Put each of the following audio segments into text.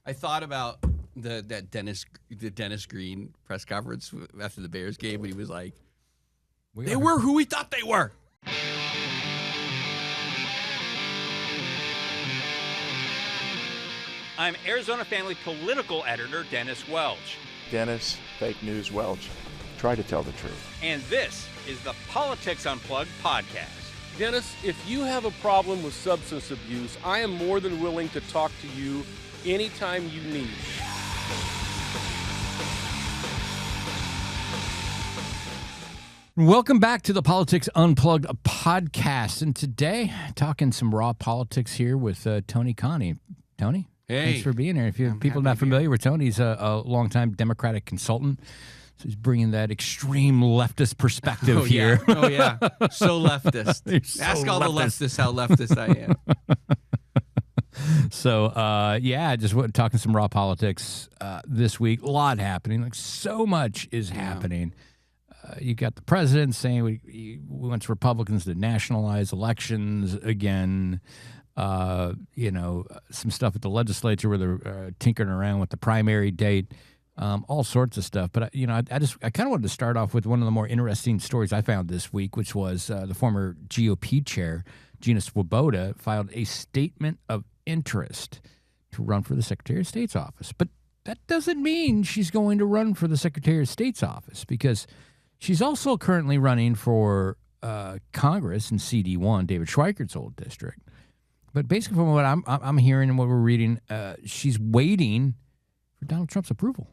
I thought about the Dennis Green press conference after the Bears game when he was like, "They were who we thought they were." I'm Arizona Family political editor Dennis Welch. Dennis, fake news Welch. Try to tell the truth. And this is the Politics Unplugged podcast. Dennis, if you have a problem with substance abuse, I am more than willing to talk to you anytime you need. Welcome back to the Politics Unplugged podcast. And today, talking some raw politics here with Tony Cani. Tony? Hey. Thanks for being here. If you people not familiar with Tony, he's a longtime Democratic consultant. So he's bringing that extreme leftist perspective here. Yeah. Oh, yeah. So leftist. So Ask all leftist. the leftists how leftist I am. So, just talking some raw politics this week. A lot happening. Like, so much is happening. You got the president saying he wants Republicans to nationalize elections again. Some stuff at the legislature where they're tinkering around with the primary date. All sorts of stuff. But, I kind of wanted to start off with one of the more interesting stories I found this week, which was the former GOP chair, Gina Swoboda, filed a statement of interest to run for the Secretary of State's office. But that doesn't mean she's going to run for the Secretary of State's office, because she's also currently running for Congress in CD1, David Schweikert's old district. But basically, from what I'm hearing and what we're reading, she's waiting for Donald Trump's approval.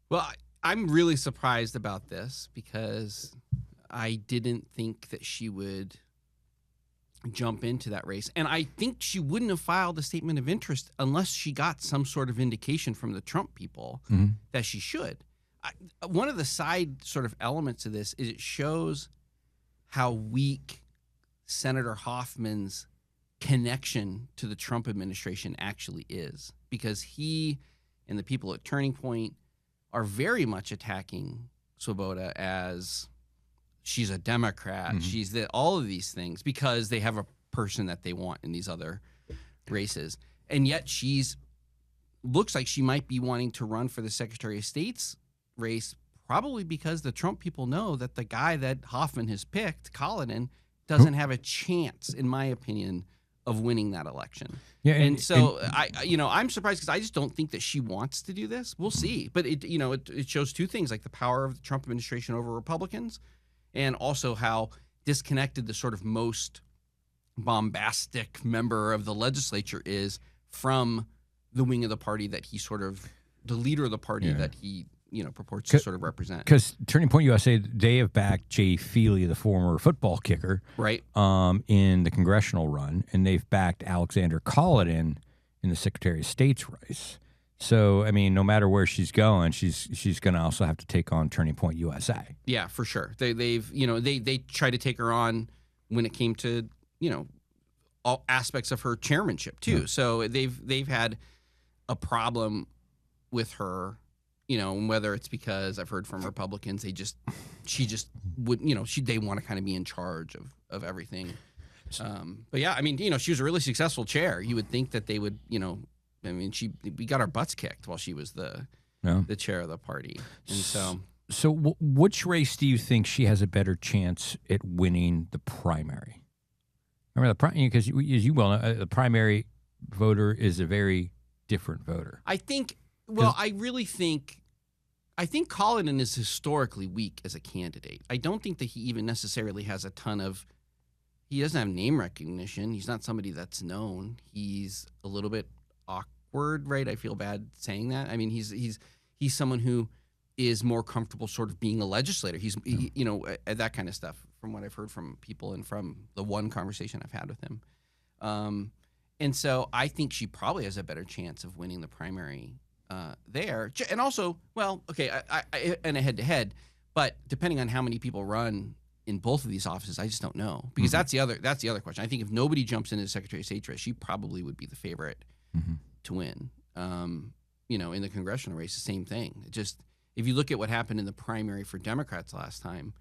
Well, I'm really surprised about this because I didn't think that she would jump into that race. And I think she wouldn't have filed a statement of interest unless she got some sort of indication from the Trump people that she should. One of the side sort of elements of this is it shows how weak Senator Hoffman's connection to the Trump administration actually is, because he and the people at Turning Point are very much attacking Swoboda as she's a Democrat, she's all of these things, because they have a person that they want in these other races. And yet looks like she might be wanting to run for the Secretary of State's race, probably because the Trump people know that the guy that Hoffman has picked, Collin, doesn't have a chance, in my opinion, of winning that election. Yeah, and I'm surprised because I just don't think that she wants to do this. We'll see, but it shows two things, like the power of the Trump administration over Republicans, and also how disconnected the sort of most bombastic member of the legislature is from the wing of the party that he sort of, the leader of the party that he purports to sort of represent. Because Turning Point USA, they have backed Jay Feely, the former football kicker, right, in the congressional run, and they've backed Alexander Collin in the Secretary of State's race. So, I mean, no matter where she's going, she's going to also have to take on Turning Point USA. Yeah, for sure. They tried to take her on when it came to all aspects of her chairmanship too. Yeah. So they've had a problem with her. Whether it's because I've heard from Republicans, they want to kind of be in charge of everything. But yeah, I mean, she was a really successful chair. You would think that they would, we got our butts kicked while she was the chair of the party. And so which race do you think she has a better chance at winning the primary? Remember because as you well know, the primary voter is a very different voter. I think. Well, I think Collin is historically weak as a candidate. I don't think that he even necessarily has he doesn't have name recognition. He's not somebody that's known. He's a little bit awkward, right? I feel bad saying that. I mean, he's someone who is more comfortable sort of being a legislator. He's, that kind of stuff from what I've heard from people and from the one conversation I've had with him. And so I think she probably has a better chance of winning the primary there. And also, well, okay, I and a head-to-head, but depending on how many people run in both of these offices, I just don't know, because that's the other question. I think if nobody jumps into the Secretary of State's race, she probably would be the favorite to win. In the congressional race, the same thing. Just if you look at what happened in the primary for Democrats last time,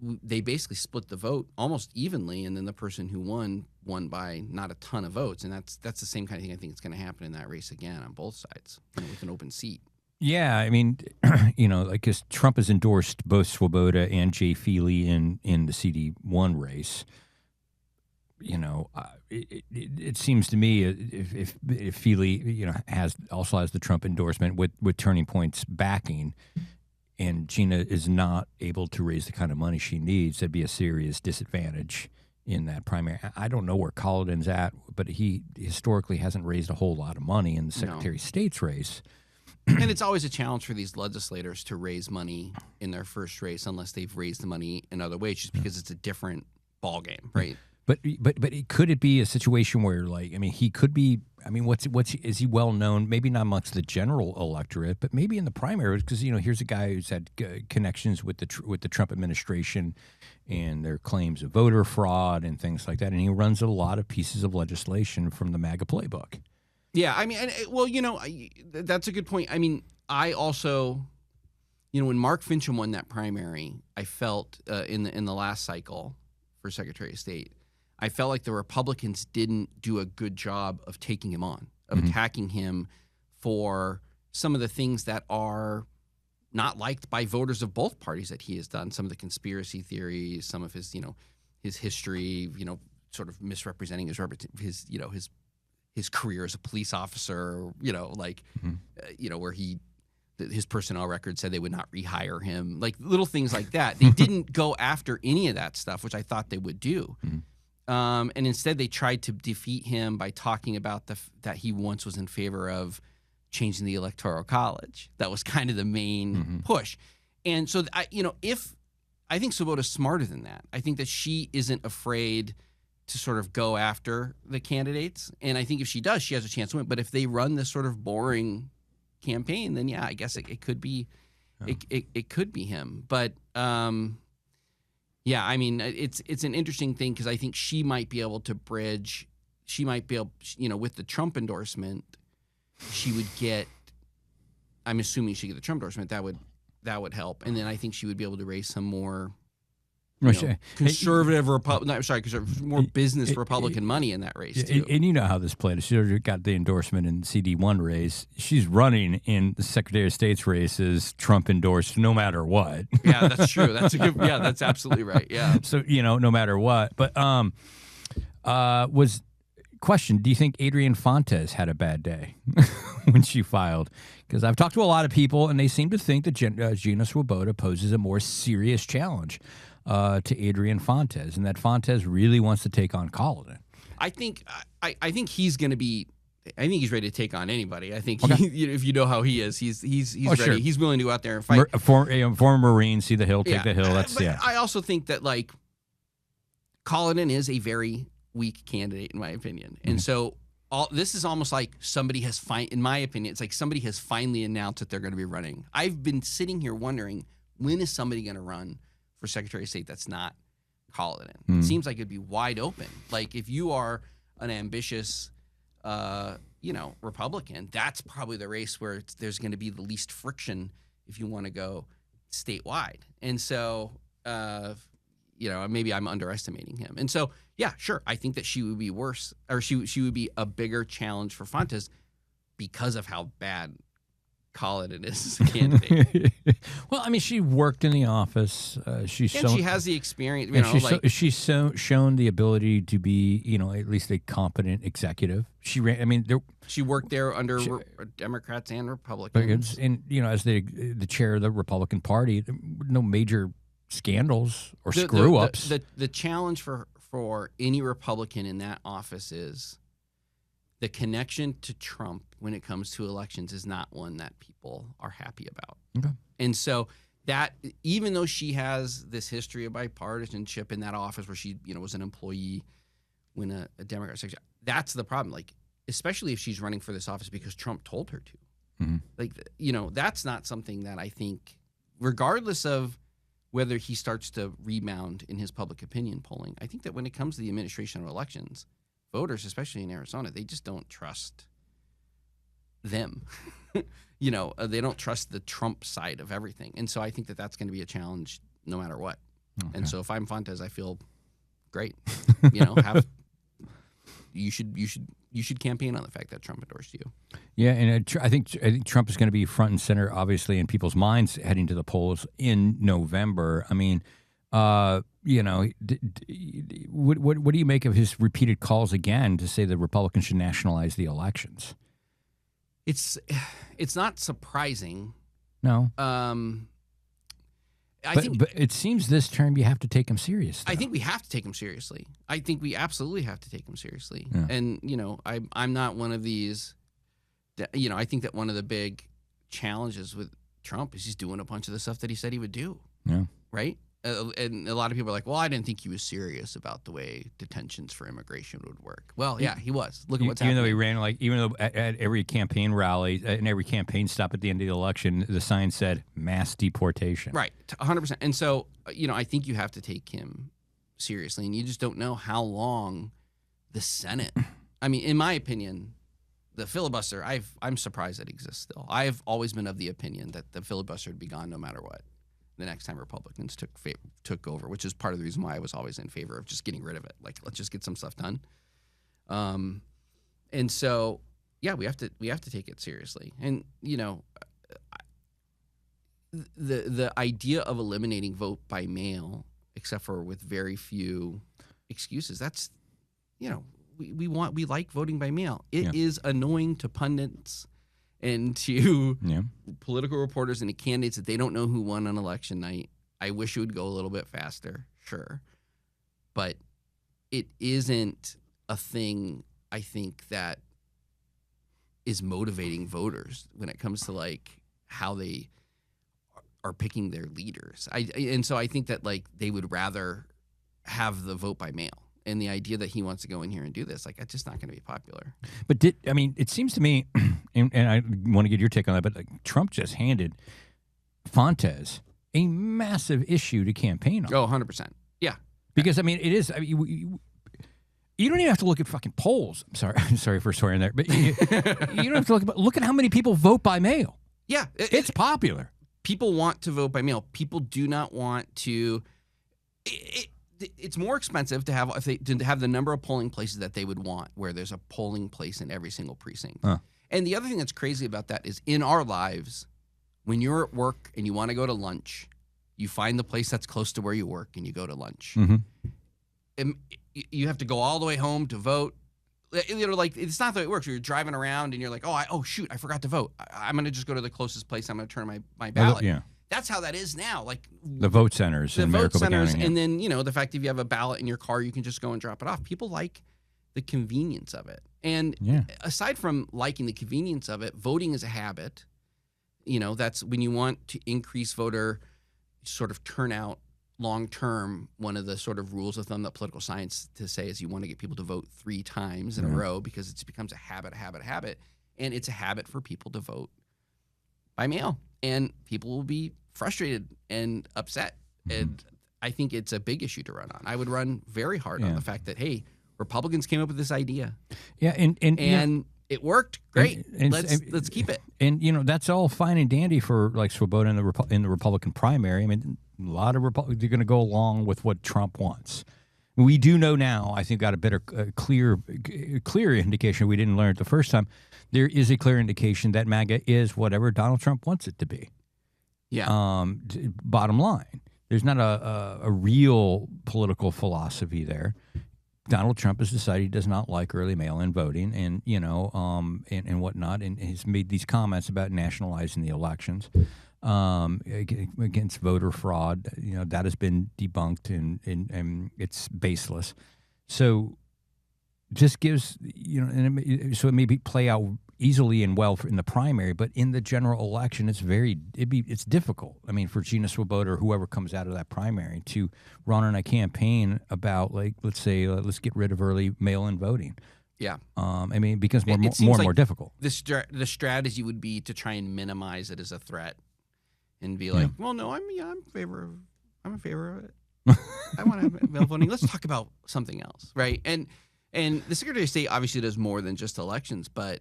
they basically split the vote almost evenly, and then the person who won by not a ton of votes, and that's the same kind of thing I think is going to happen in that race again on both sides, with an open seat. Yeah, I mean, because Trump has endorsed both Swoboda and Jay Feely in the CD1 race. It seems to me if Feely has the Trump endorsement with Turning Point's backing, and Gina is not able to raise the kind of money she needs, that'd be a serious disadvantage in that primary. I don't know where Collins at, but he historically hasn't raised a whole lot of money in the Secretary of State's race. And it's always a challenge for these legislators to raise money in their first race unless they've raised the money in other ways, just because it's a different ballgame, right? But could it be a situation where, he could be? Is he well known? Maybe not amongst the general electorate, but maybe in the primaries, because here's a guy who's had connections with the Trump administration and their claims of voter fraud and things like that, and he runs a lot of pieces of legislation from the MAGA playbook. Yeah, that's a good point. I also, when Mark Finchem won that primary, I felt in the last cycle for Secretary of State, I felt like the Republicans didn't do a good job of taking him on, of attacking him for some of the things that are not liked by voters of both parties that he has done. Some of the conspiracy theories, some of his, his history, sort of misrepresenting his career as a police officer, where his personnel record said they would not rehire him, like little things like that. They didn't go after any of that stuff, which I thought they would do. And instead, they tried to defeat him by talking about that he once was in favor of changing the Electoral College. That was kind of the main push. And so, I think Swoboda's smarter than that. I think that she isn't afraid to sort of go after the candidates. And I think if she does, she has a chance to win. But if they run this sort of boring campaign, then I guess it could be, it could be him. But it's an interesting thing, because I think she might be able to bridge. She might be able, with the Trump endorsement, she would get. I'm assuming she get the Trump endorsement. That would help, and then I think she would be able to raise some more. Conservative more business Republican money in that race too. And you know how this played. She already got the endorsement in the CD1 race. She's running in the Secretary of State's races, Trump endorsed no matter what. Yeah, that's true. That's a good. Yeah, that's absolutely right. Yeah. So no matter what. But question: do you think Adrian Fontes had a bad day when she filed? Because I've talked to a lot of people, and they seem to think that Gina Swoboda poses a more serious challenge to Adrian Fontes, and that Fontes really wants to take on Collin. I think he's going to be. I think he's ready to take on anybody. I think if you know how he is, he's ready. Sure. He's willing to go out there and fight. Former Marine, see the hill, take the hill. I also think that Collin is a very weak candidate in my opinion, and so this is almost like somebody has in my opinion, it's like somebody has finally announced that they're going to be running. I've been sitting here wondering, when is somebody going to run for Secretary of State that's not Collin? It seems like it'd be wide open. Like if you are an ambitious, Republican, that's probably the race where there's going to be the least friction if you want to go statewide. And so, maybe I'm underestimating him. And so, yeah, sure, I think that she would be worse, or she would be a bigger challenge for Fontes because of how bad Collin is as a candidate. Well, she worked in the office. She has the experience. She's shown the ability to be, at least a competent executive. She ran. She worked there under Democrats and Republicans, and as the chair of the Republican Party, no major scandals or screw ups. The challenge for any Republican in that office is the connection to Trump when it comes to elections is not one that people are happy about. Okay. And so that, even though she has this history of bipartisanship in that office where she, was an employee when a Democrat secretary, that's the problem. Like, especially if she's running for this office because Trump told her to. Mm-hmm. That's not something that I think, regardless of whether he starts to rebound in his public opinion polling, I think that when it comes to the administration of elections, voters, especially in Arizona, they just don't trust them. They don't trust the Trump side of everything. And so I think that that's going to be a challenge no matter what. And so if I'm Fontes, I feel great. You should campaign on the fact that Trump endorsed you. Yeah, and I think Trump is going to be front and center, obviously, in people's minds heading to the polls in November. I mean, what do you make of his repeated calls again to say the Republicans should nationalize the elections? It's not surprising. No. But it seems this term you have to take him serious. I think we have to take him seriously. I think we absolutely have to take him seriously. Yeah. And I'm not one of these. I think that one of the big challenges with Trump is he's doing a bunch of the stuff that he said he would do. Yeah. Right. And a lot of people are like, well, I didn't think he was serious about the way detentions for immigration would work. Well, yeah, he was. Look at what's happening. Even though at every campaign rally and every campaign stop at the end of the election, the sign said mass deportation. Right, 100%. And so, I think you have to take him seriously, and you just don't know how long the Senate. I mean, in my opinion, the filibuster. I'm surprised it exists still. I've always been of the opinion that the filibuster would be gone no matter what. The next time Republicans took over, which is part of the reason why I was always in favor of just getting rid of it. Like, let's just get some stuff done. And so, yeah, we have to take it seriously. And the idea of eliminating vote by mail, except for with very few excuses, that's we like voting by mail. It is annoying to pundits and to political reporters and to candidates that they don't know who won on election night. I wish it would go a little bit faster, sure. But it isn't a thing, I think, that is motivating voters when it comes to, like, how they are picking their leaders. And so I think that, like, they would rather have the vote by mail. And the idea that he wants to go in here and do this, like, it's just not going to be popular. But it seems to me, and I want to get your take on that, but Trump just handed Fontes a massive issue to campaign on. Oh, 100%. Yeah. Because, it is, you don't even have to look at fucking polls. I'm sorry for swearing there, but you don't have to look at how many people vote by mail. Yeah. It's popular. People want to vote by mail. People do not want to. It's more expensive to have the number of polling places that they would want, where there's a polling place in every single precinct. And the other thing that's crazy about that is, in our lives, when you're at work and you want to go to lunch, you find the place that's close to where you work and you go to lunch. Mm-hmm. And you have to go all the way home to vote. Like, it's not the way it works. You're driving around and you're like, oh shoot, I forgot to vote. I'm going to just go to the closest place. I'm going to turn my ballot. Yeah. That's how that is now. Like, the vote centers in Maricopa County. And then, the fact that if you have a ballot in your car, you can just go and drop it off. People like the convenience of it. And aside from liking the convenience of it, voting is a habit. That's when you want to increase voter sort of turnout long term. One of the sort of rules of thumb that political science to say is you want to get people to vote 3 times in a row, because it becomes a habit. And it's a habit for people to vote by mail. And people will be frustrated and upset. And I think it's a big issue to run on. I would run very hard on the fact that, hey, Republicans came up with this idea. Yeah, and it worked. Great. Let's keep it. And that's all fine and dandy for, like, Swoboda in the Republican primary. A lot of Republicans are going to go along with what Trump wants. We do know now, I think, got a better, clear indication we didn't learn it the first time. There is a clear indication that MAGA is whatever Donald Trump wants it to be. Yeah. Bottom line, there's not a real political philosophy there. Donald Trump has decided he does not like early mail-in voting, and and whatnot, and he's made these comments about nationalizing the elections against voter fraud. That has been debunked, and it's baseless. So just gives so it may play out easily and well in the primary, but in the general election, it's difficult. For Gina Swoboda or whoever comes out of that primary to run on a campaign about, like, let's say, let's get rid of early mail-in voting. Yeah. It becomes more and more difficult. The strategy would be to try and minimize it as a threat, and be like, well, no, I'm in favor of it. I want to have mail voting. Let's talk about something else, right? And the Secretary of State obviously does more than just elections, but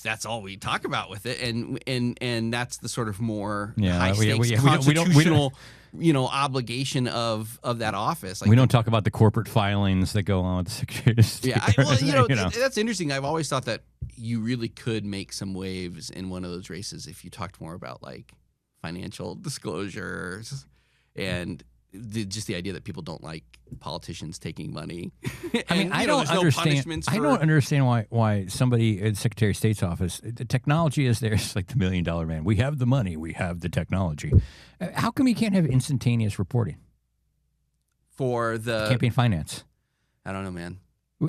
that's all we talk about with it, and that's the sort of more Yeah, high stakes constitutional obligation of that office. Like we don't talk about the corporate filings that go on with the Secretary of State. Yeah, that's interesting. I've always thought that you really could make some waves in one of those races if you talked more about like financial disclosures and just the idea that people don't like politicians taking money. I mean, I don't understand. I don't understand why somebody at the Secretary of State's office, the technology is there. It's like the $1 million man. We have the money. We have the technology. How come you can't have instantaneous reporting for the campaign finance? I don't know, man.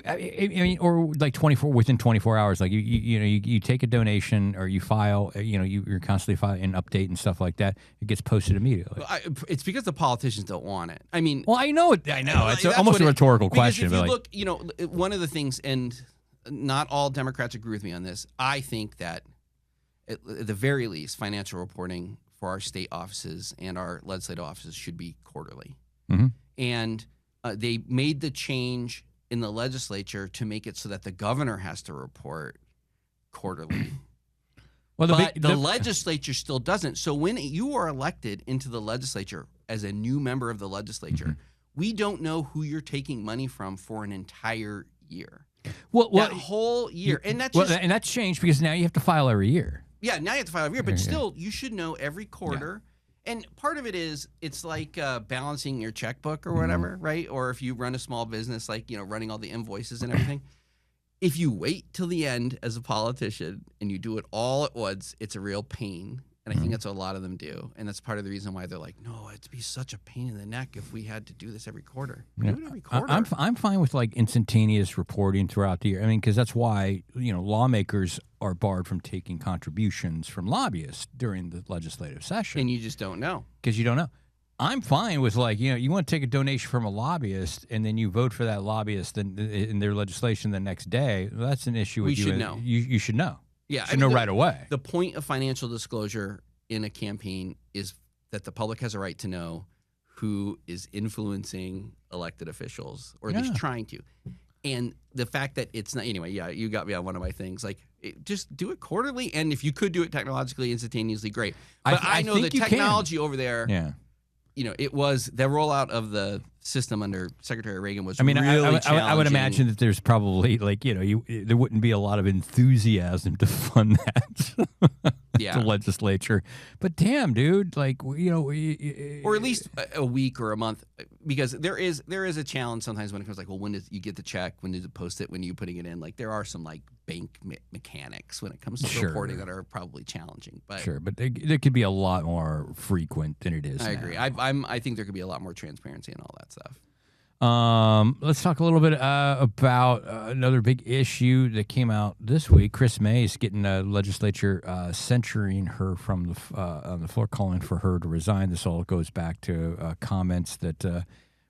I mean, or like within 24 hours, like you take a donation or you file, you're constantly filing an update and stuff like that. It gets posted immediately. It's because the politicians don't want it. I mean, well, I know. It's almost a rhetorical question. If you look, one of the things, and not all Democrats agree with me on this. I think that at the very least, financial reporting for our state offices and our legislative offices should be quarterly. Mm-hmm. And they made the change in the legislature to make it so that the governor has to report quarterly. Well, the legislature still doesn't. So when you are elected into the legislature as a new member of the legislature, mm-hmm. we don't know who you're taking money from for an entire year. That whole year. And that's changed because now you have to file every year. Yeah, now you have to file every year. But still, you should know every quarter. Yeah. And part of it is it's like balancing your checkbook or whatever, mm-hmm. right? Or if you run a small business, like, running all the invoices and everything. If you wait till the end as a politician and you do it all at once, it's a real pain. And I think that's what a lot of them do. And that's part of the reason why they're like, no, it'd be such a pain in the neck if we had to do this every quarter. Yeah. Do it every quarter. I'm fine with like instantaneous reporting throughout the year. I mean, because that's why, lawmakers are barred from taking contributions from lobbyists during the legislative session. And you just don't know. Because you don't know. I'm fine with you want to take a donation from a lobbyist and then you vote for that lobbyist in their legislation the next day. Well, that's an issue with you. We should know. You should know. Yeah, you should know right away. The point of financial disclosure in a campaign is that the public has a right to know who is influencing elected officials, or at least trying to. And the fact that it's not, anyway, you got me on one of my things. Like, just do it quarterly, and if you could do it technologically, instantaneously, great. But I know the technology over there. Yeah. It was the rollout of the system under Secretary Reagan was really challenging. I would imagine that there's probably there wouldn't be a lot of enthusiasm to fund that. The legislature, but damn, dude, or at least a week or a month, because there is a challenge sometimes when it comes like, well, when did you get the check? When did you post it? When are you putting it in? Like, there are some like bank mechanics when it comes to reporting that are probably challenging. But but there could be a lot more frequent than it is. I agree. I think there could be a lot more transparency and all that stuff. Let's talk a little bit about another big issue that came out this week. Chris May's getting the legislature censuring her from on the floor, calling for her to resign. This all goes back to comments that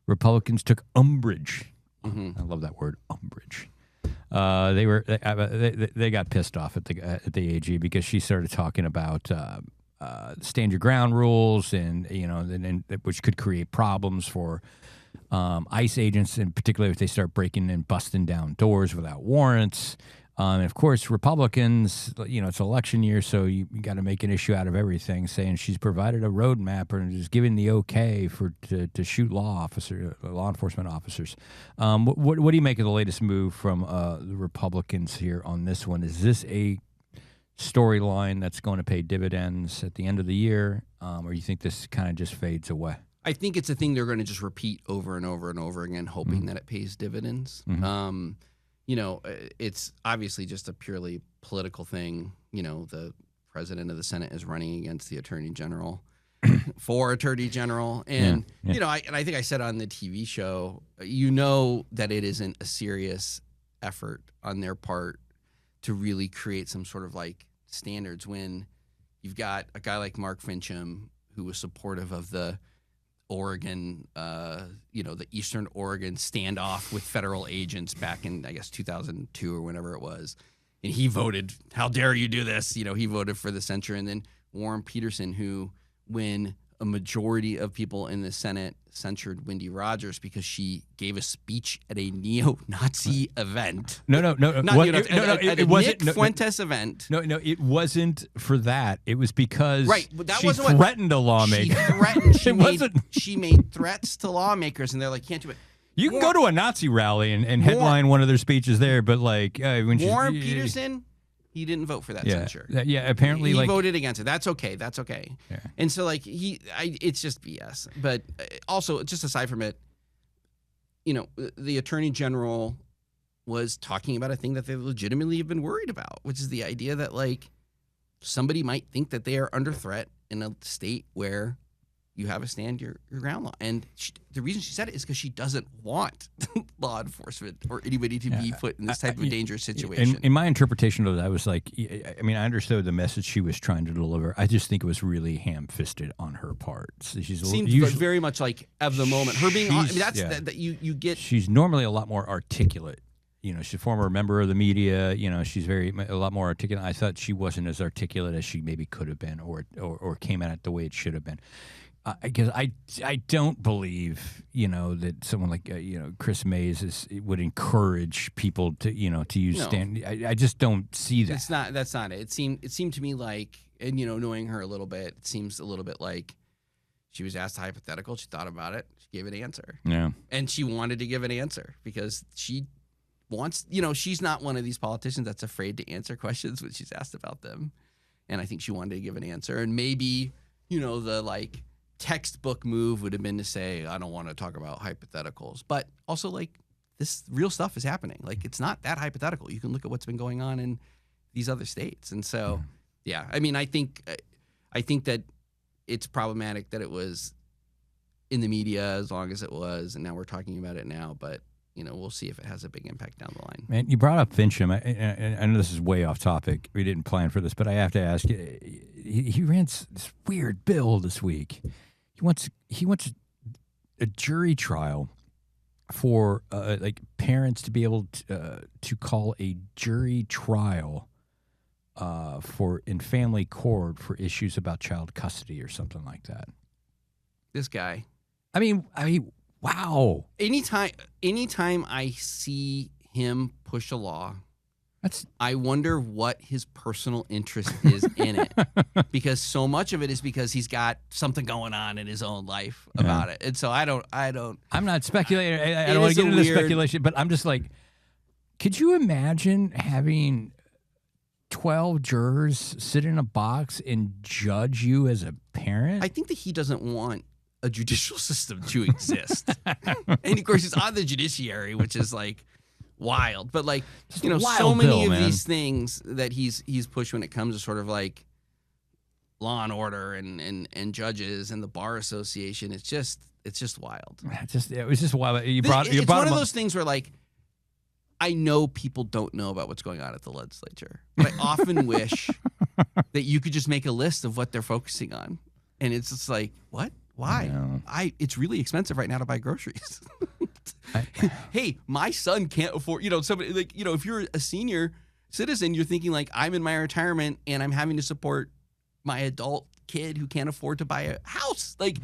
Republicans took umbrage. Mm-hmm. I love that word, umbrage. They got pissed off at the AG because she started talking about stand your ground rules and which could create problems for ICE agents, in particular if they start breaking and busting down doors without warrants. And of course, Republicans, it's election year, so you got to make an issue out of everything, saying she's provided a roadmap and is giving the okay to shoot law enforcement officers. What do you make of the latest move from the Republicans here on this one? Is this a storyline that's going to pay dividends at the end of the year, or you think this kind of just fades away? I think it's a thing they're going to just repeat over and over and over again, hoping that it pays dividends. Mm-hmm. It's obviously just a purely political thing. The president of the Senate is running against the attorney general for attorney general. And, I think I said on the TV show, that it isn't a serious effort on their part to really create some sort of like standards when you've got a guy like Mark Fincham who was supportive of the Oregon, the Eastern Oregon standoff with federal agents back in, I guess, 2002 or whenever it was. And he voted, how dare you do this? He voted for the censure. And then Warren Peterson, who, when a majority of people in the Senate censured Wendy Rogers because she gave a speech at a neo-Nazi event. No. Not It wasn't Nick Fuentes event. No, it wasn't for that. It was because that she wasn't threatened a lawmaker. She threatened. wasn't. She made threats to lawmakers, and they're like, can't do it. You can go to a Nazi rally and headline one of their speeches there, but like when Warren Peterson, he didn't vote for that censure. Apparently he voted against it. That's okay. Yeah. And so like it's just BS. But also, just aside from it, the Attorney General was talking about a thing that they legitimately have been worried about, which is the idea that like somebody might think that they are under threat in a state where you have a stand your ground law. And the reason she said it is because she doesn't want law enforcement or anybody to be put in this type of dangerous situation. In my interpretation of that, I was like, I understood the message she was trying to deliver. I just think it was really ham-fisted on her part. Seems very much like of the moment. Her being on, that you get. She's normally a lot more articulate. She's a former member of the media. She's a lot more articulate. I thought she wasn't as articulate as she maybe could have been, or came at it the way it should have been. Because I don't believe that someone like Chris Mays would encourage people to use stand. I just don't see that. That's not it. It seemed to me like, and knowing her a little bit, it seems a little bit like she was asked a hypothetical. She thought about it. She gave an answer. Yeah, and she wanted to give an answer because she wants. She's not one of these politicians that's afraid to answer questions when she's asked about them. And I think she wanted to give an answer. And maybe the like textbook move would have been to say, I don't want to talk about hypotheticals, but also like this real stuff is happening. Like it's not that hypothetical. You can look at what's been going on in these other states. And so, I think that it's problematic that it was in the media as long as it was, and now we're talking about it now, but we'll see if it has a big impact down the line. Man, you brought up Fincham. I know this is way off topic. We didn't plan for this, but I have to ask you, he ran this weird bill this week. He wants a jury trial for like parents to be able to call a jury trial in family court for issues about child custody or something like that. This guy. I mean, wow. Anytime I see him push a law, I wonder what his personal interest is in it, because so much of it is because he's got something going on in his own life about it, and so I don't. I'm not speculating. I don't want to get into speculation, but I'm just like, could you imagine having 12 jurors sit in a box and judge you as a parent? I think that he doesn't want a judicial system to exist, and of course he's on the judiciary, which is like wild, but like so many of these things that he's pushed when it comes to sort of like law and order and judges and the bar association, it's just wild. It was just wild. It's one of those things where like I know people don't know about what's going on at the legislature, but I often wish that you could just make a list of what they're focusing on, and it's just like, what? Why? It's really expensive right now to buy groceries. Hey, my son can't afford, somebody like, if you're a senior citizen, you're thinking like, I'm in my retirement and I'm having to support my adult kid who can't afford to buy a house. Like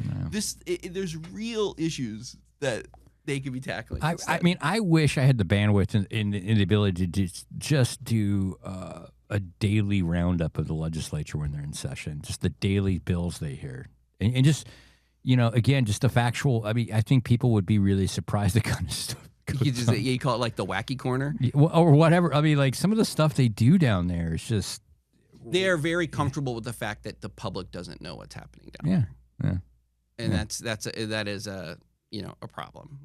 there's real issues that they could be tackling. I wish I had the bandwidth and the ability to just do a daily roundup of the legislature when they're in session, just the daily bills they hear, and just. Again, just the factual. I mean, I think people would be really surprised at kind of stuff. You call it like the wacky corner? Or whatever. I mean, like some of the stuff they do down there is just. They are very comfortable with the fact that the public doesn't know what's happening down there. Yeah. And that is a problem.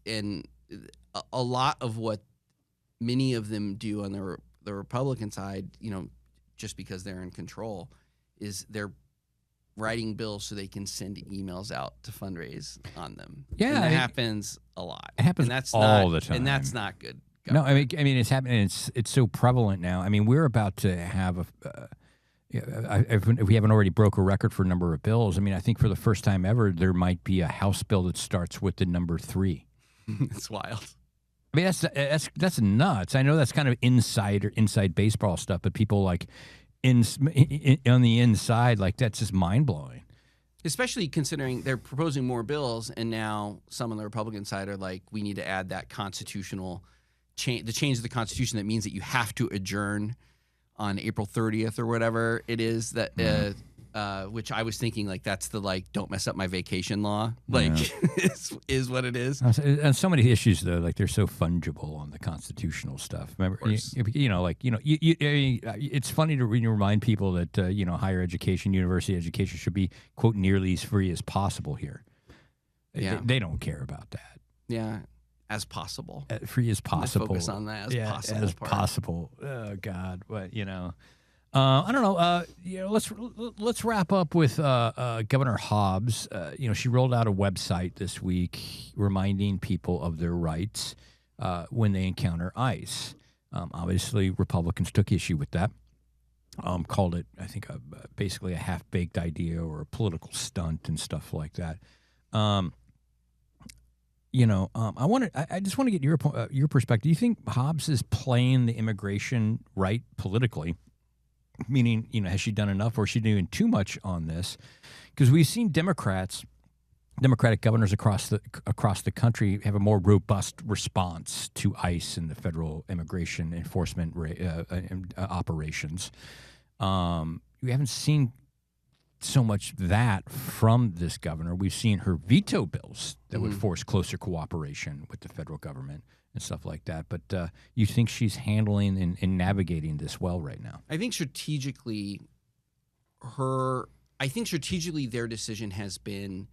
And a lot of what many of them do on the Republican side, just because they're in control, is they're writing bills so they can send emails out to fundraise on them. Yeah, and that happens a lot. It happens the time, and that's not good government. No, I mean it's happening. It's so prevalent now. I mean, we're about to have if we haven't already broke a record for number of bills. I mean, I think for the first time ever, there might be a House bill that starts with the number 3. It's wild. I mean, that's nuts. I know that's kind of inside baseball stuff, but people like. on the inside, like that's just mind blowing. Especially considering they're proposing more bills, and now some on the Republican side are like, we need to add that constitutional change, the change of the Constitution that means that you have to adjourn on April 30th or whatever it is that, which I was thinking like that's the like don't mess up my vacation law, like is what it is. And so many issues though, like they're so fungible on the constitutional stuff. Remember, it's funny to remind people that higher education, university education should be quote nearly as free as possible here. Yeah, they don't care about that. Yeah. As possible, free as possible. Focus on that possible. As part. Possible. Oh God, but I don't know. Let's wrap up with Governor Hobbs. She rolled out a website this week reminding people of their rights when they encounter ICE. Obviously, Republicans took issue with that. Called it, I think, basically a half-baked idea or a political stunt and stuff like that. I just want to get your perspective. Do you think Hobbs is playing the immigration right politically? Meaning, has she done enough, or is she doing too much on this? Because we've seen Democratic governors across the country have a more robust response to ICE and the federal immigration enforcement operations. We haven't seen so much that from this governor. We've seen her veto bills that would force closer cooperation with the federal government and stuff like that. But you think she's handling and navigating this well right now? I think strategically, their decision has been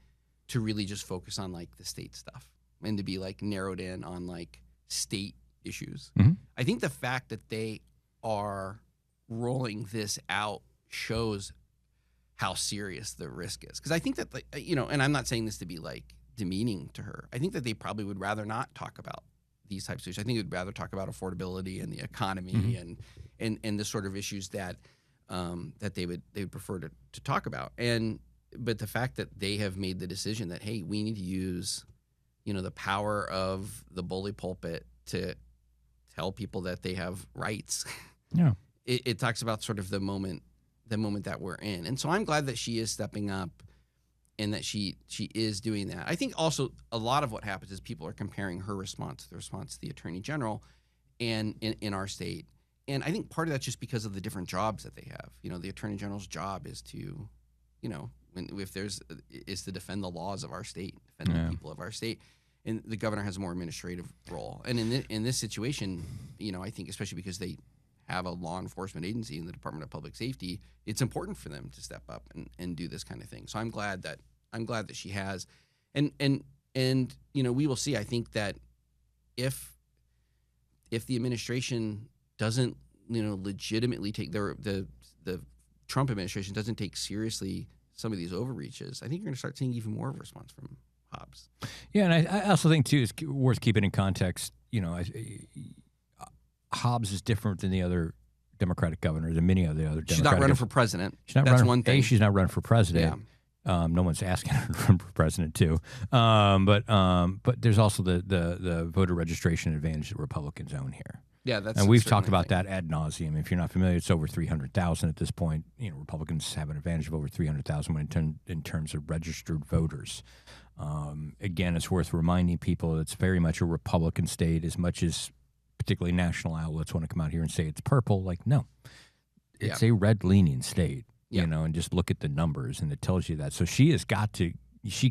to really just focus on like the state stuff and to be like narrowed in on like state issues. Mm-hmm. I think the fact that they are rolling this out shows how serious the risk is. Because I think that, and I'm not saying this to be like demeaning to her. I think that they probably would rather not talk about these types of issues. I think they'd rather talk about affordability and the economy and the sort of issues that they would prefer to talk about. But the fact that they have made the decision that, hey, we need to use, the power of the bully pulpit to tell people that they have rights. Yeah, it talks about sort of the moment that we're in. And so I'm glad that she is stepping up and that she is doing that. I think also a lot of what happens is people are comparing her response to the response to the Attorney General and in our state. And I think part of that's just because of the different jobs that they have. The Attorney General's job is to, is to defend the laws of our state, defend the people of our state. And the governor has a more administrative role. And in this situation, I think especially because they have a law enforcement agency in the Department of Public Safety, it's important for them to step up and do this kind of thing. So I'm glad that she has, and we will see. I think that if the administration doesn't legitimately take the Trump administration doesn't take seriously some of these overreaches, I think you're going to start seeing even more of a response from Hobbs. Yeah, and I also think too it's worth keeping in context. Hobbs is different than the other Democratic governors and many of the other Democratic. She's not running for president. That's one thing. She's not running for president. Yeah. No one's asking her to run for president too. But there's also the voter registration advantage that Republicans own here. Yeah, and we've talked about that ad nauseum. If you're not familiar, it's over 300,000 at this point. Republicans have an advantage of over 300,000 in terms of registered voters. Again, it's worth reminding people it's very much a Republican state, as much as particularly national outlets want to come out here and say it's purple. Like, no, it's a red-leaning state, and just look at the numbers, and it tells you that. So she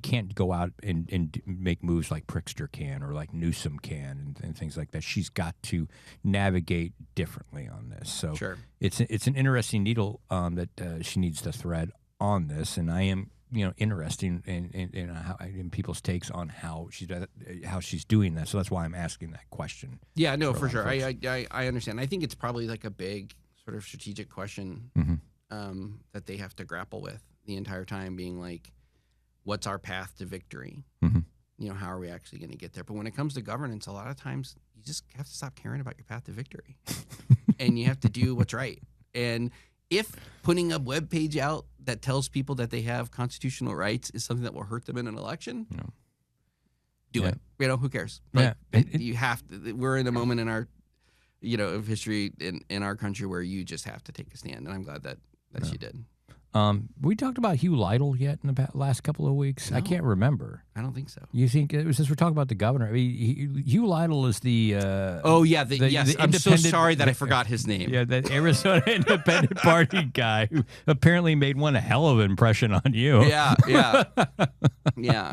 can't go out and make moves like Pritzker can or like Newsom can and things like that. She's got to navigate differently on this. So it's an interesting needle that she needs to thread on this, and I am interesting in people's takes on how she's doing that. So that's why I'm asking that question. Yeah, no, for sure. I understand. I think it's probably like a big sort of strategic question that they have to grapple with the entire time, being like, what's our path to victory? How are we actually going to get there? But when it comes to governance, a lot of times you just have to stop caring about your path to victory and you have to do what's right. And if putting a web page out that tells people that they have constitutional rights is something that will hurt them in an election, do it. Who cares? But you have to. We're in a moment in our of history in our country where you just have to take a stand, and I'm glad that she did. We talked about Hugh Lytle yet in the last couple of weeks? No. I can't remember. I don't think so. You think it was since we're talking about the governor? I mean, Hugh Lytle is the yes. I'm so sorry that I forgot his name. Yeah, the Arizona Independent Party guy who apparently made one a hell of an impression on you. Yeah.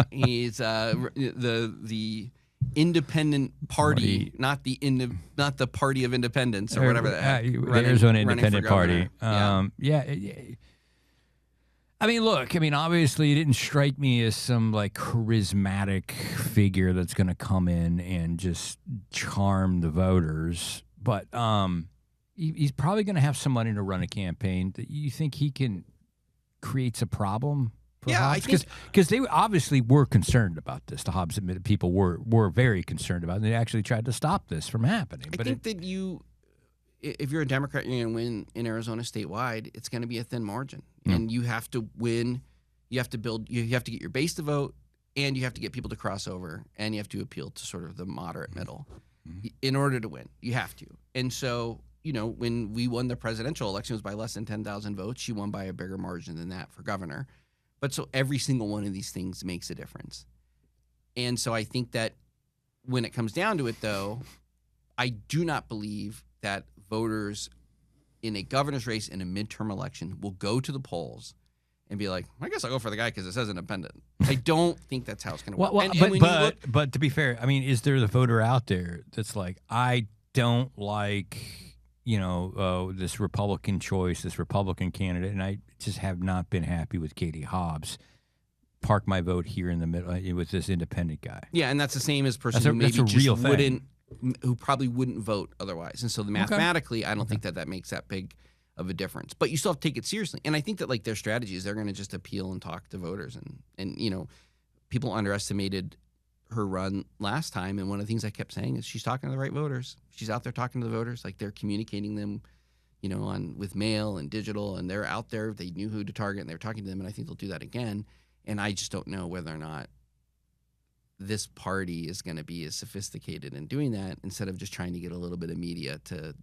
He's the Independent Party, not the Party of Independence or whatever that. The Arizona Independent Party. I mean, look. I mean, obviously, he didn't strike me as some like charismatic figure that's going to come in and just charm the voters. But he's probably going to have some money to run a campaign. Do you think he can creates a problem? I think because they obviously were concerned about this. The Hobbs admitted people were very concerned about it. And they actually tried to stop this from happening. I think that if you're a Democrat, you're going to win in Arizona statewide. It's going to be a thin margin, and you have to win. You have to build. You have to get your base to vote, and you have to get people to cross over, and you have to appeal to sort of the moderate middle in order to win. You have to, and so. When we won the presidential election, it was by less than 10,000 votes. She won by a bigger margin than that for governor. But so every single one of these things makes a difference. And so I think that when it comes down to it, though, I do not believe that voters in a governor's race in a midterm election will go to the polls and be like, I guess I'll go for the guy because it says independent. I don't think that's how it's going to work. But to be fair, I mean, is there the voter out there that's like, I don't like this Republican choice, this Republican candidate, and I just have not been happy with Katie Hobbs. Park my vote here in the middle with this independent guy. Yeah, and that's the same as person who probably wouldn't vote otherwise. And so mathematically, I don't think that makes that big of a difference. But you still have to take it seriously. And I think that like their strategy is they're going to just appeal and talk to voters. And people underestimated her run last time, and one of the things I kept saying is she's talking to the right voters. She's out there talking to the voters, like they're communicating them, with mail and digital, and they're out there. They knew who to target, and they're talking to them, and I think they'll do that again. And I just don't know whether or not this party is going to be as sophisticated in doing that instead of just trying to get a little bit of media to,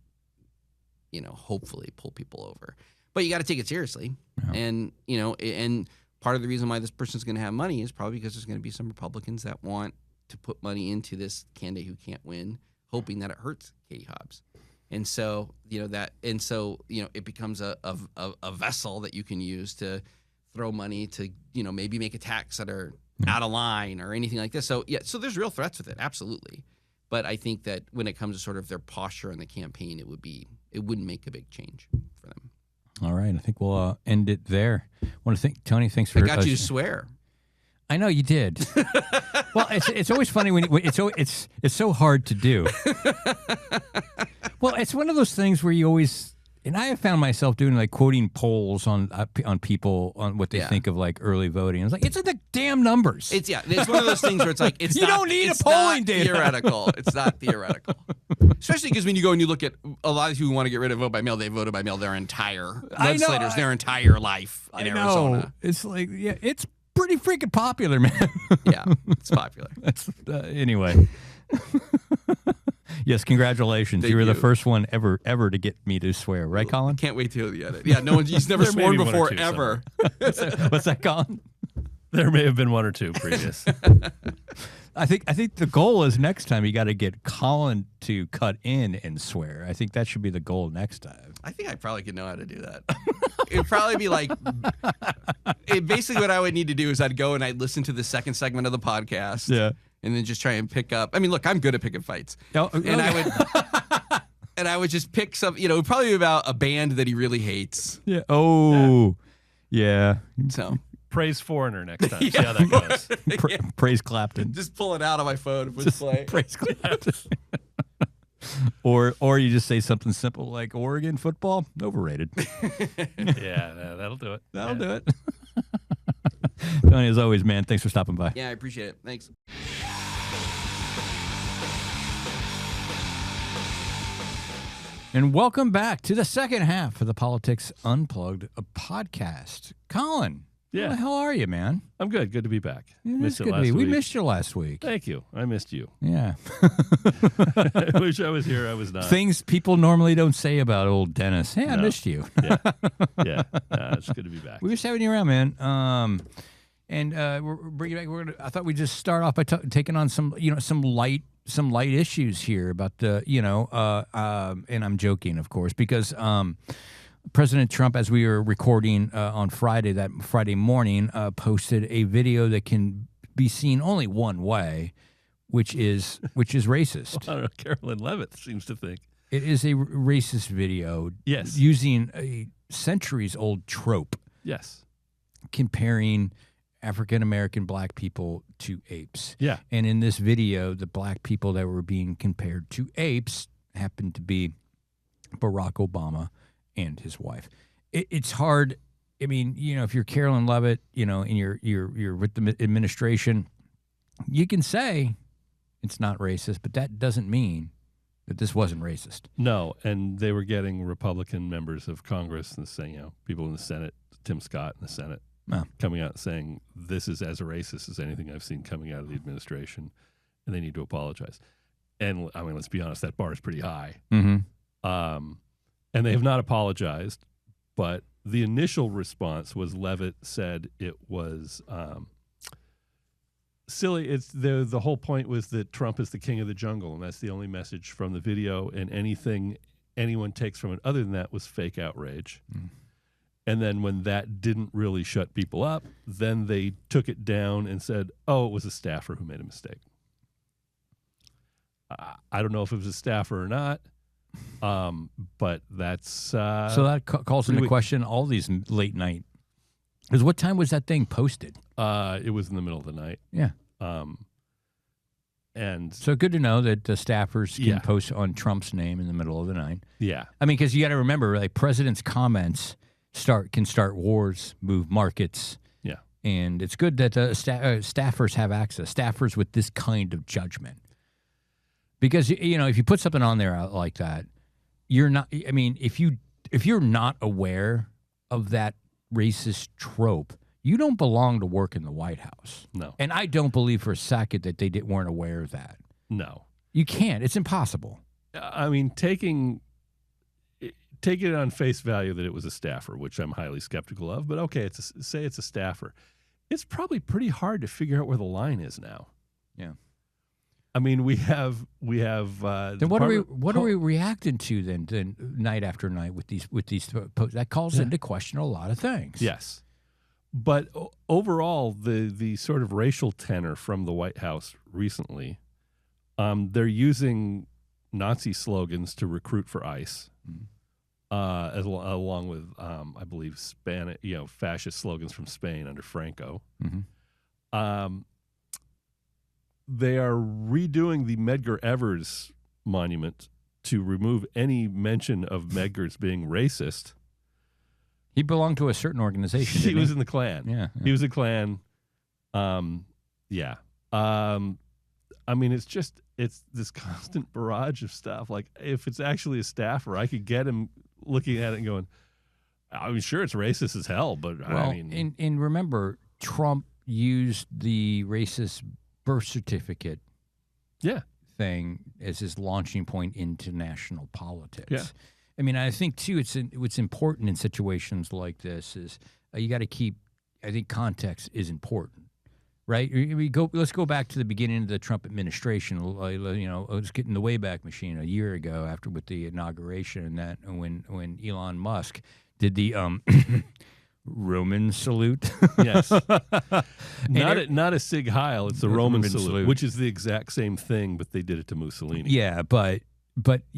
hopefully pull people over. But you got to take it seriously, and part of the reason why this person's going to have money is probably because there's going to be some Republicans that want to put money into this candidate who can't win, hoping that it hurts Katie Hobbs. And so, it becomes a vessel that you can use to throw money to, maybe make attacks that are out of line or anything like this. So, so there's real threats with it. Absolutely. But I think that when it comes to sort of their posture in the campaign, it wouldn't make a big change for them. All right, I think we'll end it there. I want to thank Tony. Thanks for. I got you to swear. I know you did. Well, it's always funny when it's so hard to do. Well, it's one of those things where you always, and I have found myself doing like quoting polls on people on what they think of like early voting. It's like it's in the damn numbers. It's one of those things where it's like you don't need a polling data. Theoretical. It's not theoretical. Especially because when you go and you look at a lot of people who want to get rid of vote by mail, they voted by mail their entire legislators, their entire life in Arizona. It's like, it's pretty freaking popular, man. Yeah, it's popular. Anyway. Yes, congratulations. You were the first one ever to get me to swear, right, Colin? Can't wait to hear the edit. Yeah, he's never sworn before, ever. What's that, Colin? There may have been one or two previous. I think the goal is next time you got to get Colin to cut in and swear. I think that should be the goal next time. I think I probably could know how to do that. It'd probably be like basically what I would need to do is I'd go and I'd listen to the second segment of the podcast. Yeah. And then just try and pick up. I mean, look, I'm good at picking fights. And I would just pick some, probably about a band that he really hates. Yeah. Oh, yeah. So praise Foreigner next time. See how that goes. Praise Clapton. Just pull it out of my phone and just play. Praise Clapton. Or you just say something simple like Oregon football, overrated. Yeah, that'll do it. That'll do it. Tony, as always, man, thanks for stopping by. Yeah, I appreciate it. Thanks. And welcome back to the second half of the Politics Unplugged podcast. Colin, Yeah. How the hell are you, man? I'm good. Good to be back. Yeah, Missed it's it good to last be. week. We missed you last week. Thank you. I missed you. Yeah. I wish I was here. I was not. Things people normally don't say about old Dennis. Hey, I No. missed you. Yeah. It's good to be back. We were just having you around, man. And we're bringing back. I thought we'd just start off by taking on some light issues here about the and I'm joking, of course, because President Trump, as we were recording on Friday morning, posted a video that can be seen only one way, which is racist. I don't know. Carolyn Levitt seems to think It is a racist video. Yes. Using a centuries-old trope. yes. Comparing African-American black people to apes. Yeah. And in this video, the black people that were being compared to apes happened to be Barack Obama and his wife. It's hard. I mean, if you're Carolyn Levitt, and you're with the administration, you can say it's not racist, but that doesn't mean that this wasn't racist. No, and they were getting Republican members of Congress and saying, people in the Senate, Tim Scott in the Senate, coming out and saying this is as racist as anything I've seen coming out of the administration, and they need to apologize. And I mean, let's be honest, that bar is pretty high. Mm-hmm. And they have not apologized, but the initial response was Levitt said it was silly. It's the whole point was that Trump is the king of the jungle, and that's the only message from the video, and anything anyone takes from it other than that was fake outrage. Mm. And then when that didn't really shut people up, then they took it down and said, oh, it was a staffer who made a mistake. I don't know if it was a staffer or not, but that's... so that calls into question all these late night. Because what time was that thing posted? It was in the middle of the night. Yeah. And so good to know that the staffers can post on Trump's name in the middle of the night. Yeah. I mean, because you got to remember, like, president's comments can start wars, move markets. Yeah. And it's good that staffers have access, staffers with this kind of judgment. Because, if you put something on there like that, you're not, I mean, if you're not aware of that racist trope, you don't belong to work in the White House. No. And I don't believe for a second that they weren't aware of that. No. You can't. It's impossible. I mean, taking it on face value that it was a staffer, which I'm highly skeptical of, but okay, say it's a staffer. It's probably pretty hard to figure out where the line is now. Yeah. I mean, we have. Then what are we reacting to then night after night with these posts? That calls into question a lot of things. Yes, but overall, the sort of racial tenor from the White House recently, they're using Nazi slogans to recruit for ICE, along with I believe fascist slogans from Spain under Franco. Mm-hmm. They are redoing the Medgar Evers monument to remove any mention of Medgar's being racist. He belonged to a certain organization. He was in the Klan. Yeah. He was a Klan. Yeah. I mean, it's this constant barrage of stuff. Like, if it's actually a staffer, I could get him looking at it and going, I mean, sure, it's racist as hell, but well, I mean. And remember, Trump used the racist birth certificate thing as his launching point into national politics. Yeah. I mean, I think, too, what's important in situations like this is you got to keep, I think context is important, right? Let's go back to the beginning of the Trump administration. Let's get in the Wayback Machine a year ago with the inauguration and that when Elon Musk did the Roman salute. Yes. Not a Sig Heil, it's the Roman salute, which is the exact same thing, but they did it to Mussolini. Yeah, but I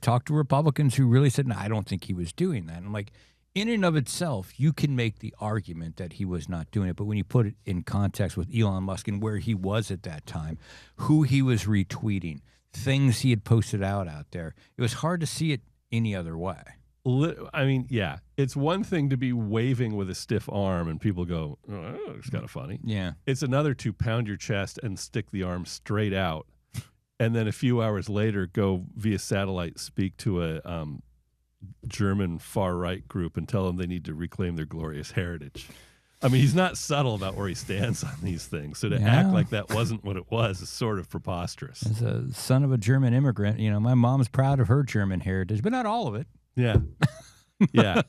talked to Republicans who really said, no, I don't think he was doing that. And I'm like, in and of itself, you can make the argument that he was not doing it, but when you put it in context with Elon Musk and where he was at that time, who he was retweeting, things he had posted out there, it was hard to see it any other way. I mean, yeah, it's one thing to be waving with a stiff arm and people go, oh, it's kind of funny. Yeah. It's another to pound your chest and stick the arm straight out, and then a few hours later go via satellite speak to German far-right group and tell them they need to reclaim their glorious heritage. I mean, he's not subtle about where he stands on these things. So to act like that wasn't what it was is sort of preposterous. As a son of a German immigrant, my mom's proud of her German heritage, but not all of it. Yeah. Yeah.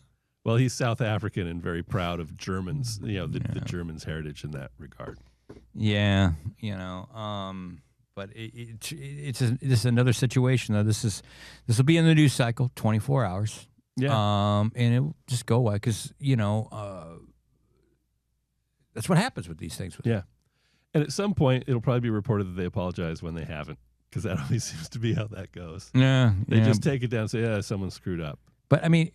Well, he's South African and very proud of Germans, the Germans' heritage in that regard. Yeah, but this is another situation, though. This will be in the news cycle, 24 hours. Yeah. And it will just go away because, that's what happens with these things. Yeah. And at some point, it'll probably be reported that they apologize when they haven't, because that always seems to be how that goes. Yeah. They just take it down and say, yeah, someone screwed up. But, I mean,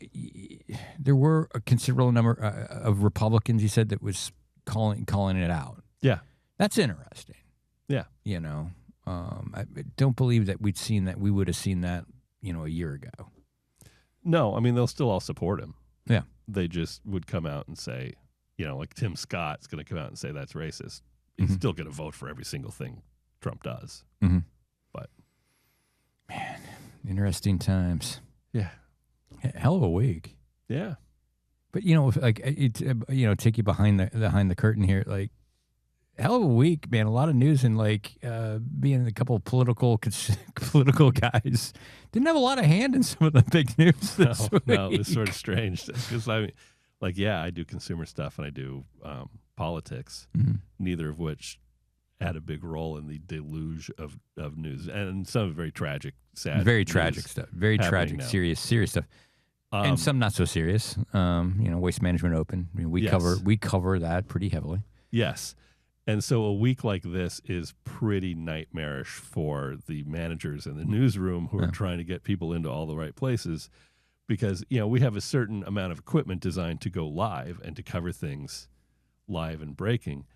there were a considerable number of Republicans, you said, that was calling it out. Yeah. That's interesting. Yeah. I don't believe that we would have seen that, a year ago. No, I mean, they'll still all support him. Yeah. They just would come out and say, like Tim Scott's going to come out and say that's racist. He's still going to vote for every single thing Trump does. Mm-hmm. But, man, interesting times. Yeah. Hell of a week. Yeah. But, take you behind the curtain here, like, hell of a week, man. A lot of news and being a couple of political guys didn't have a lot of hand in some of the big news this week. No, it was sort of strange because I do consumer stuff and I do politics, neither of which had a big role in the deluge of news and some very tragic, sad, very tragic stuff, very tragic, now. serious stuff. And some not so serious. Waste Management Open. I mean, we cover that pretty heavily. Yes. And so a week like this is pretty nightmarish for the managers in the newsroom who are trying to get people into all the right places because, we have a certain amount of equipment designed to go live and to cover things live and breaking.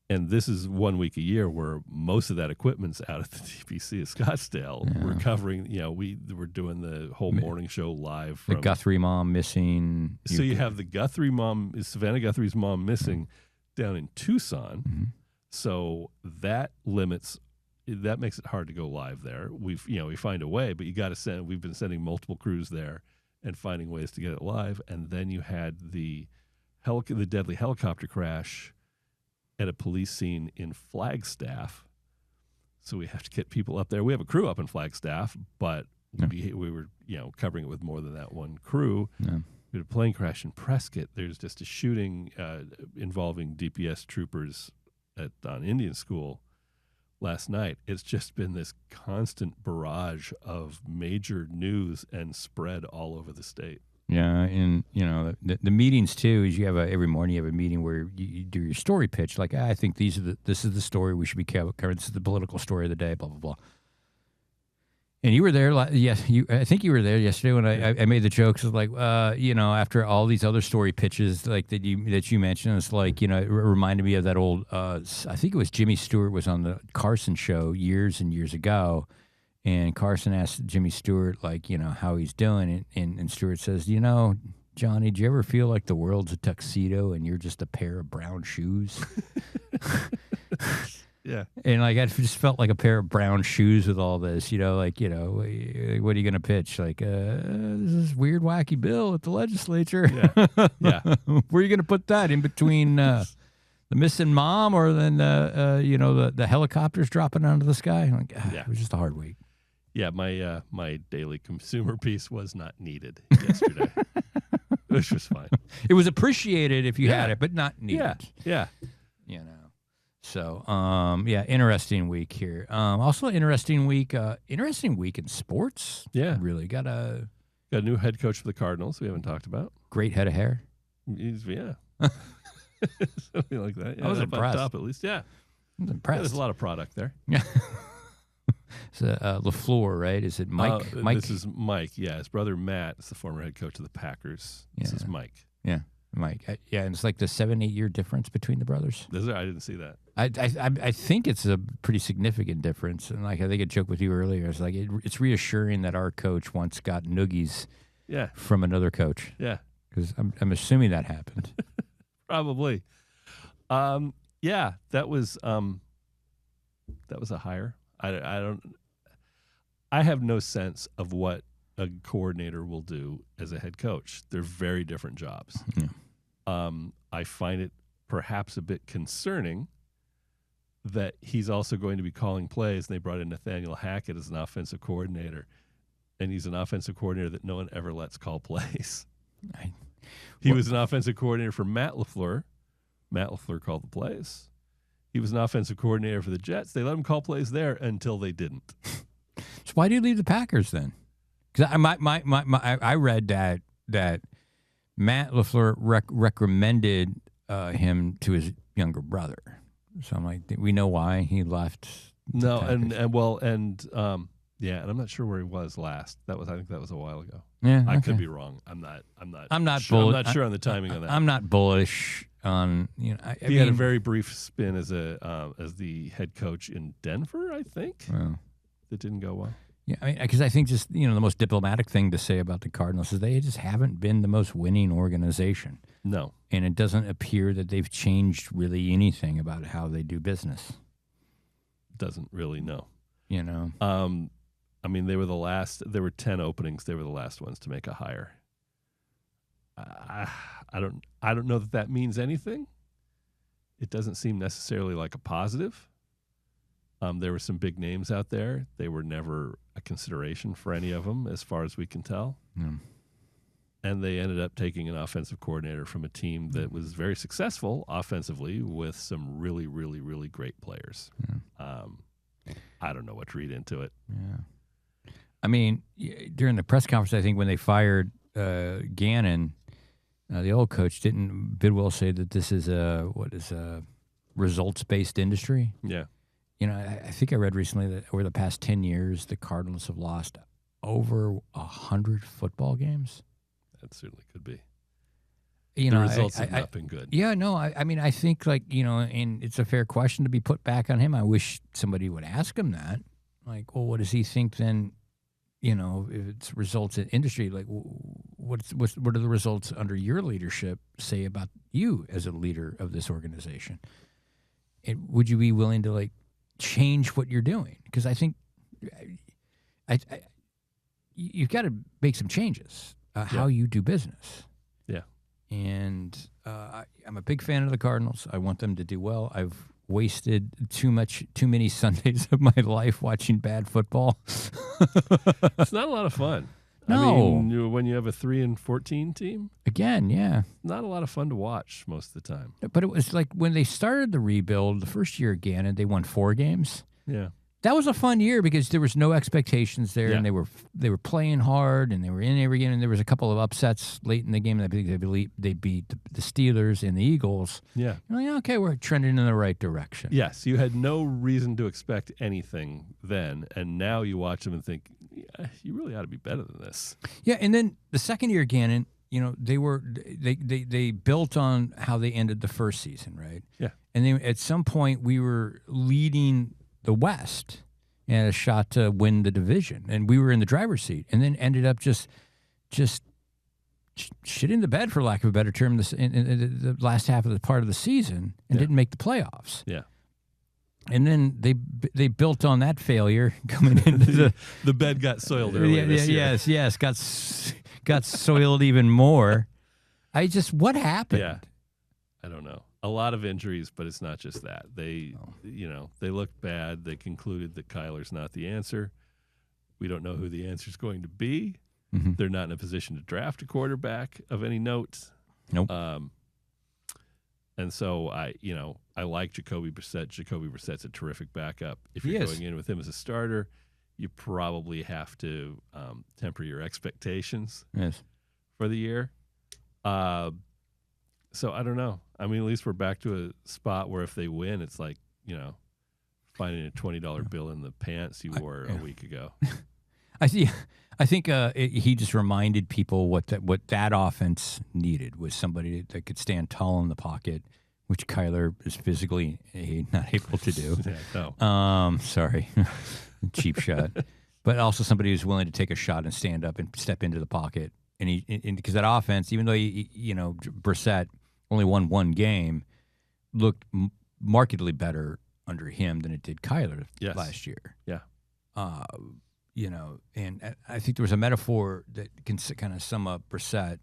And this is 1 week a year where most of that equipment's out at the TPC of Scottsdale. Yeah. We're covering, we're doing the whole morning show live. From the Guthrie mom missing. So you have the Guthrie mom, Savannah Guthrie's mom missing down in Tucson. Mm-hmm. So that makes it hard to go live there. We find a way, but you got to we've been sending multiple crews there and finding ways to get it live. And then you had the deadly helicopter crash at a police scene in Flagstaff. So we have to get people up there. We have a crew up in Flagstaff, but we were, covering it with more than that one crew. Yeah. We had a plane crash in Prescott. There's just a shooting involving DPS troopers on Indian School last night. It's just been this constant barrage of major news and spread all over the state. Yeah, and the meetings too is every morning you have a meeting where you do your story pitch. Like I think this is the story we should be covering. This is the political story of the day. Blah blah blah. And you were there, I think you were there yesterday when I made the jokes. Like, after all these other story pitches, like that you mentioned, it's like, it reminded me of that old. I think it was Jimmy Stewart was on the Carson show years and years ago, and Carson asked Jimmy Stewart how he's doing, and Stewart says, Johnny, do you ever feel like the world's a tuxedo and you're just a pair of brown shoes? Yeah. And I just felt like a pair of brown shoes with all this, what are you going to pitch? Like, this is weird, wacky bill at the legislature. Yeah. Yeah. Where are you going to put that in between the missing mom or then, the helicopters dropping out of the sky? Like, It was just a hard week. Yeah. My daily consumer piece was not needed yesterday, which was fine. It was appreciated if you had it, but not needed. Yeah. So, interesting week here. Also, interesting week in sports. Yeah, really got a new head coach for the Cardinals. We haven't talked about. Great head of hair. Something like that. Yeah, I was impressed. Top, at least, yeah. I was impressed. There's a lot of product there. Yeah. It's LaFleur, right? Is it Mike? Mike. This is Mike. Yeah, his brother Matt is the former head coach of the Packers. This is Mike. Yeah. Mike, and it's like the 7-8 year difference between the brothers. I didn't see that. I think it's a pretty significant difference, and I think I joked with you earlier. It's like it's reassuring that our coach once got noogies, from another coach. Yeah, because I'm assuming that happened. Probably. That was a hire. I have no sense of what a coordinator will do as a head coach. They're very different jobs. Yeah. I find it perhaps a bit concerning that he's also going to be calling plays, and they brought in Nathaniel Hackett as an offensive coordinator, and he's an offensive coordinator that no one ever lets call plays. He was an offensive coordinator for Matt LaFleur. Matt LaFleur called the plays. He was an offensive coordinator for the Jets. They let him call plays there until they didn't. So why do you leave the Packers then? Because I read that Matt LaFleur recommended him to his younger brother. So I'm like, we know why he left. No, and I'm not sure where he was last. I think that was a while ago. Yeah, I could be wrong. I'm not sure on the timing of that. I'm not bullish on he had a very brief spin as the head coach in Denver, I think. Well, that didn't go well. Yeah, I mean, because I think just the most diplomatic thing to say about the Cardinals is they just haven't been the most winning organization. No, and it doesn't appear that they've changed really anything about how they do business. Doesn't really know. I mean, they were the last. There were 10 openings. They were the last ones to make a hire. I don't know that means anything. It doesn't seem necessarily like a positive. There were some big names out there. They were never a consideration for any of them, as far as we can tell. Yeah. And they ended up taking an offensive coordinator from a team that was very successful offensively with some really, really, really great players. Yeah. I don't know what to read into it. Yeah. I mean, during the press conference, I think when they fired Gannon, the old coach, didn't Bidwell say that this is a results-based industry? Yeah. I think I read recently that over the past 10 years, the Cardinals have lost over 100 football games. That certainly could be. The results have not been good. Yeah, no, I mean, I think and it's a fair question to be put back on him. I wish somebody would ask him that. Like, well, what does he think then? If it's results in industry, like what are the results under your leadership say about you as a leader of this organization? And would you be willing to change what you're doing? Because I think you've got to make some changes how you do business. Yeah. And I'm a big fan of the Cardinals. I want them to do well. I've wasted too many Sundays of my life watching bad football. It's not a lot of fun. No. I mean, when you have a 3-14 team, again, yeah, not a lot of fun to watch most of the time. But it was like when they started the rebuild, the first year of Gannon, they won 4 games. Yeah. That was a fun year because there was no expectations there, and they were playing hard, and they were in every game. And there was a couple of upsets late in the game. I think they beat the Steelers and the Eagles. Yeah, okay, we're trending in the right direction. Yes, you had no reason to expect anything then, and now you watch them and think, you really ought to be better than this. Yeah, and then the second year, Gannon, they built on how they ended the first season, right? Yeah, and then at some point we were leading the West and a shot to win the division, and we were in the driver's seat, and then ended up just shit in the bed, for lack of a better term, in the last half of the part of the season, and didn't make the playoffs. Yeah, and then they built on that failure coming into the bed got soiled earlier this year. Yes, got soiled even more. What happened? Yeah, I don't know. A lot of injuries, but it's not just that. They looked bad. They concluded that Kyler's not the answer. We don't know who the answer is going to be. Mm-hmm. They're not in a position to draft a quarterback of any note. Nope. And so I like Jacoby Brissett. Jacoby Brissett's a terrific backup. If you're going in with him as a starter, you probably have to temper your expectations for the year. So I don't know. I mean, at least we're back to a spot where if they win, it's like, finding a $20 bill in the pants you wore a week ago. I think he just reminded people what that offense needed was somebody that could stand tall in the pocket, which Kyler is physically not able to do. No. Sorry, cheap shot. But also somebody who's willing to take a shot and stand up and step into the pocket. And because that offense, even though Brissett only won 1 game, looked markedly better under him than it did Kyler last year. Yeah. and I think there was a metaphor that can kind of sum up Brissett,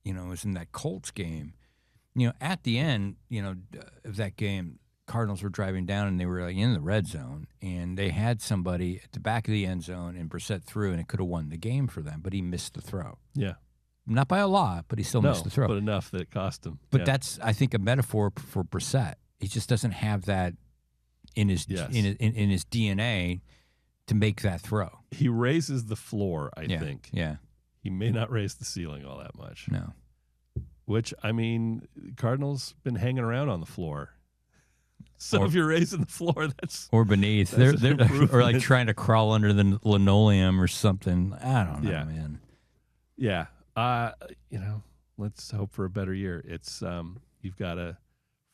it was in that Colts game. At the end, of that game, Cardinals were driving down and they were in the red zone, and they had somebody at the back of the end zone, and Brissett threw, and it could have won the game for them, but he missed the throw. Yeah. Not by a lot, but he still missed the throw. But enough that it cost him. But that's, I think, a metaphor for Brissett. He just doesn't have that in his in his DNA to make that throw. He raises the floor, I think. Yeah. He may not raise the ceiling all that much. No. Which, Cardinals been hanging around on the floor. So if you're raising the floor, that's or beneath. They're or like trying to crawl under the linoleum or something. I don't know, man. Yeah. Let's hope for a better year. It's you've got a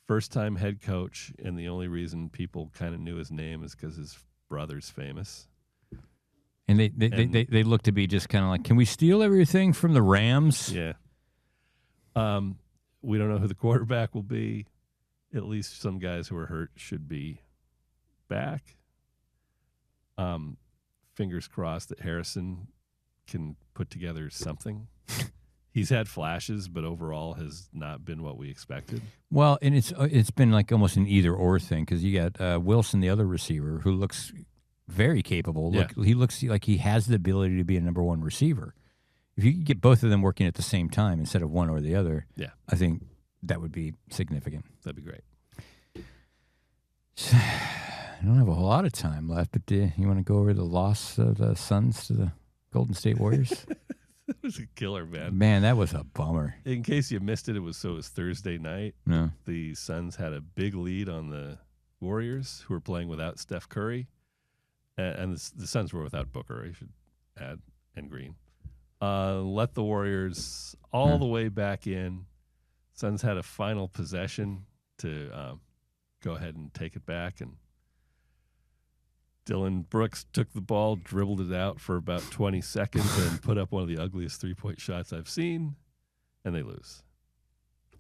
first-time head coach, and the only reason people kind of knew his name is because his brother's famous. And they look to be just kind of like, can we steal everything from the Rams? Yeah. We don't know who the quarterback will be. At least some guys who are hurt should be back. Fingers crossed that Harrison can put together something. He's had flashes, but overall has not been what we expected. Well, and it's been like almost an either-or thing, because you got Wilson, the other receiver, who looks very capable. Yeah. He looks like he has the ability to be a number one receiver. If you could get both of them working at the same time instead of one or the other, I think that would be significant. That'd be great. I don't have a whole lot of time left, but you want to go over the loss of the Suns to the Golden State Warriors? It was a killer, man. Man, that was a bummer. In case you missed it, it was Thursday night. No. The Suns had a big lead on the Warriors, who were playing without Steph Curry. And the Suns were without Booker, I should add, and Green. Let the Warriors all the way back in. Suns had a final possession to go ahead and take it back, and Dylan Brooks took the ball, dribbled it out for about 20 seconds, and put up one of the ugliest three-point shots I've seen, and they lose.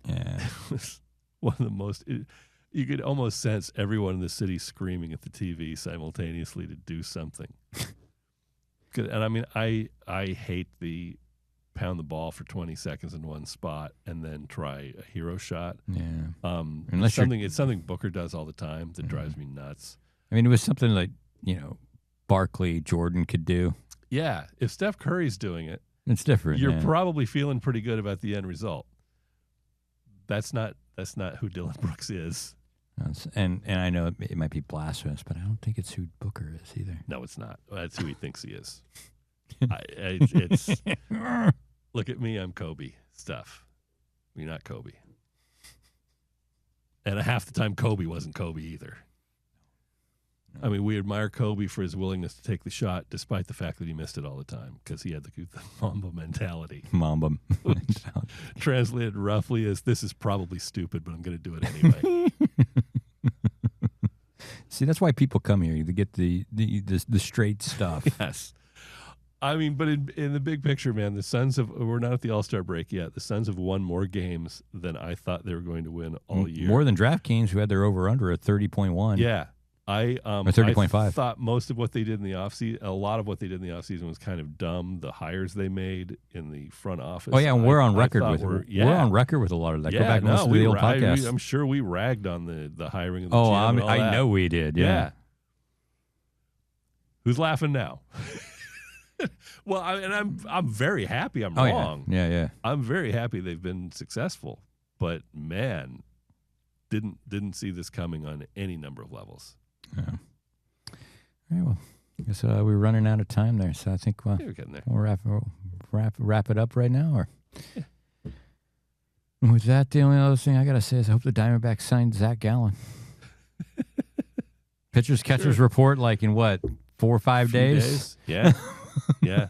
Yeah. It was one of the most... You could almost sense everyone in the city screaming at the TV simultaneously to do something. And I hate the pound the ball for 20 seconds in one spot and then try a hero shot. Yeah. It's something Booker does all the time that drives me nuts. It was something like, Barkley, Jordan could do. Yeah. If Steph Curry's doing it, it's different. You're probably feeling pretty good about the end result. That's not who Dylan Brooks is. And I know it might be blasphemous, but I don't think it's who Booker is either. No, it's not. That's who he thinks he is. It's look at me, I'm Kobe stuff. You're not Kobe. And half the time Kobe wasn't Kobe either. No. We admire Kobe for his willingness to take the shot despite the fact that he missed it all the time, because he had the Mamba mentality. Mamba mentality. Translated roughly as, this is probably stupid, but I'm going to do it anyway. See, that's why people come here, to get the straight stuff. Yes. But in the big picture, man, the Suns we're not at the All-Star break yet. The Suns have won more games than I thought they were going to win all year. More than DraftKings, who had their over-under at 30.1. Yeah. Or 30.5. I thought most of what they did in the offseason, a lot of what they did in the offseason was kind of dumb. The hires they made in the front office. Oh, yeah, and we're on record with a lot of that. Yeah, go back and listen to the old podcast. I'm sure we ragged on the hiring of the GM. I know we did, yeah. Who's laughing now? Well, I'm very happy I'm wrong. Yeah. I'm very happy they've been successful, but man, didn't see this coming on any number of levels. Yeah. All right, well, I guess we're running out of time there, so I think we're getting there. We'll wrap it up right now, or. Yeah. With that, the only other thing I gotta say is I hope the Diamondbacks signed Zach Gallen. Pitchers catchers report like in what, 4 or 5 days? Yeah. Yeah.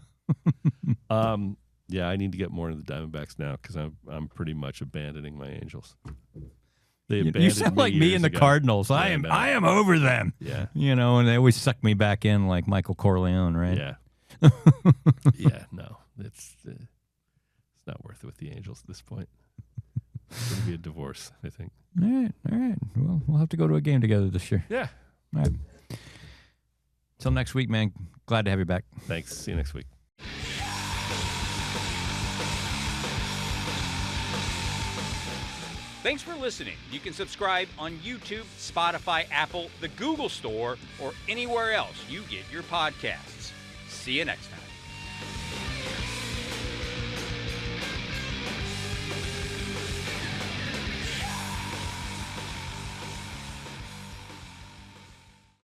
Yeah, I need to get more into the Diamondbacks now, because I'm pretty much abandoning my Angels. You sound like me and the Cardinals. I am over them. Yeah. And they always suck me back in like Michael Corleone, right? Yeah. Yeah, no. It's not worth it with the Angels at this point. It's going to be a divorce, I think. All right. Well, we'll have to go to a game together this year. Yeah. All right. Till next week, man. Glad to have you back. Thanks. See you next week. Thanks for listening. You can subscribe on YouTube, Spotify, Apple, the Google Store, or anywhere else you get your podcasts. See you next time.